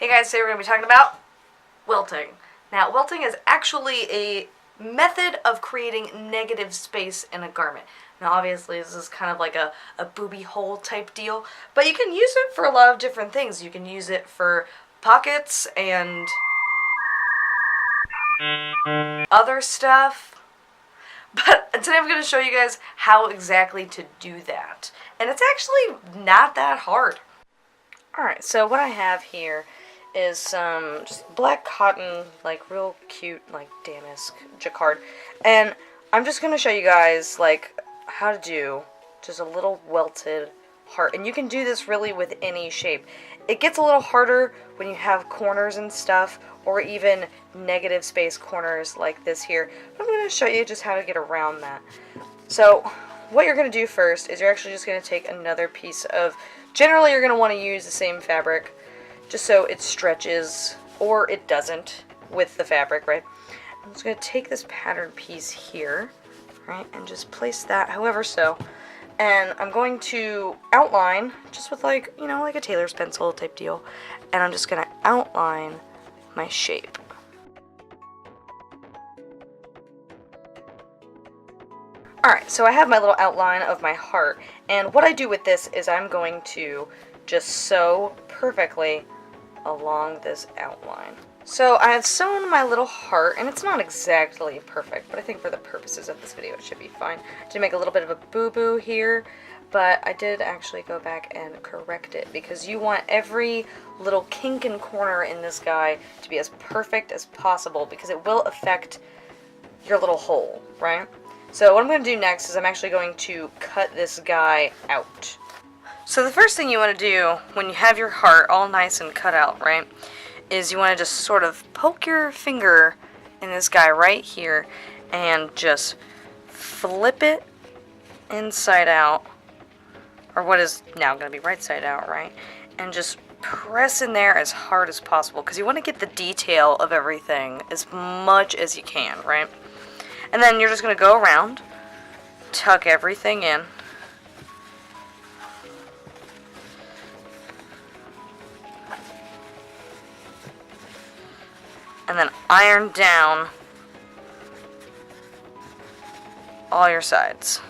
Hey guys, today we're going to be talking about welting. Now, welting is actually a method of creating negative space in a garment. Now, obviously, this is kind of like a booby hole type deal, but you can use it for a lot of different things. You can use it for pockets and other stuff. But today I'm going to show you guys how exactly to do that. And it's actually not that hard. Alright, so what I have here is some just black cotton, like real cute, like damask jacquard. And I'm just going to show you guys like how to do just a little welted heart. And you can do this really with any shape. It gets a little harder when you have corners and stuff, or even negative space corners like this here. But I'm going to show you just how to get around that. So what you're going to do first is you're actually just going to take another piece of, generally you're going to want to use the same fabric just so it stretches, or it doesn't, with the fabric, right? I'm just going to take this pattern piece here, right, and just place that however so. And I'm going to outline, just with like, you know, like a tailor's pencil type deal. And I'm just going to outline my shape. Alright, so I have my little outline of my heart. And what I do with this is I'm going to just sew perfectly along this outline. So I have sewn my little heart, and it's not exactly perfect, but I think for the purposes of this video it should be fine. I did make a little bit of a boo-boo here, but I did actually go back and correct it, because you want every little kink and corner in this guy to be as perfect as possible, because it will affect your little hole, right? So what I'm going to do next is I'm actually going to cut this guy out. So the first thing you want to do when you have your heart all nice and cut out, right, is you want to just sort of poke your finger in this guy right here and just flip it inside out, or what is now going to be right side out, right, and just press in there as hard as possible, because you want to get the detail of everything as much as you can, right? And then you're just going to go around, tuck everything in, and then iron down all your sides.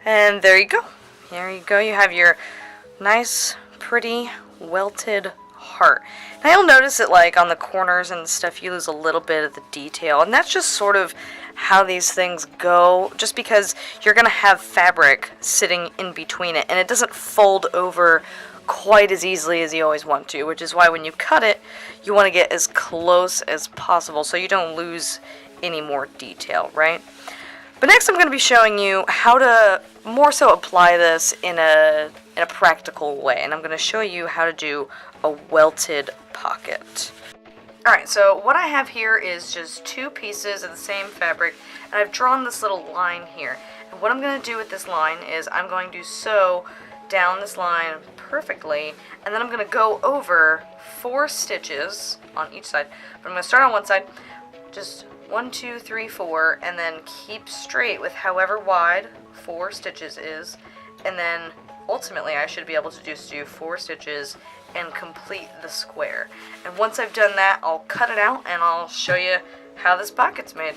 And there you go. There you go. You have your nice, pretty, welted heart. Now you'll notice that like on the corners and stuff you lose a little bit of the detail. And that's just sort of how these things go, just because you're going to have fabric sitting in between it. And it doesn't fold over quite as easily as you always want to, which is why when you cut it, you want to get as close as possible so you don't lose any more detail, right? But next I'm going to be showing you how to more so apply this in a practical way. And I'm going to show you how to do a welted pocket. Alright, so what I have here is just two pieces of the same fabric, and I've drawn this little line here. And what I'm going to do with this line is I'm going to sew down this line perfectly, and then I'm going to go over 4 stitches on each side. But I'm going to start on one side, just 1, 2, 3, 4, and then keep straight with however wide 4 stitches is, and then ultimately I should be able to just do 4 stitches and complete the square. And once I've done that, I'll cut it out and I'll show you how this pocket's made.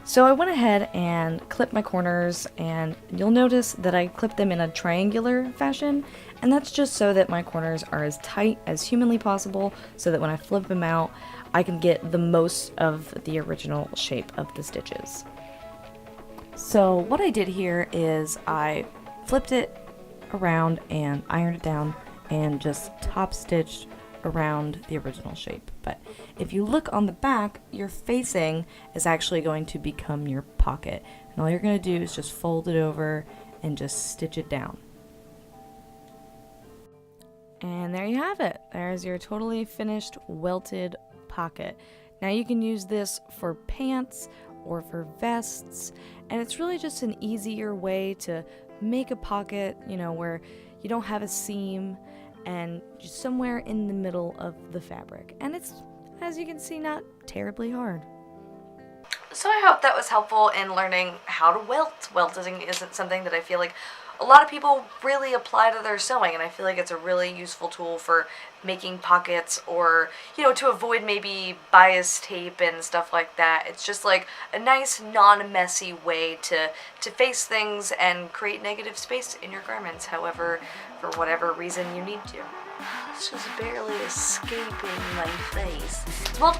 So I went ahead and clipped my corners, and you'll notice that I clipped them in a triangular fashion, and that's just so that my corners are as tight as humanly possible, so that when I flip them out I can get the most of the original shape of the stitches. So what I did here is I flipped it around and ironed it down and just top stitched around the original shape. But if you look on the back, your facing is actually going to become your pocket. And all you're going to do is just fold it over and just stitch it down. And there you have it. There's your totally finished welted pocket. Now you can use this for pants or for vests, and it's really just an easier way to make a pocket, where you don't have a seam and just somewhere in the middle of the fabric. And it's, as you can see, not terribly hard. So I hope that was helpful in learning how to welt. Welting isn't something that I feel like a lot of people really apply to their sewing, and I feel like it's a really useful tool for making pockets, or to avoid maybe bias tape and stuff like that. It's just like a nice non-messy way to face things and create negative space in your garments, however, for whatever reason you need to. This was barely escaping my face. Well,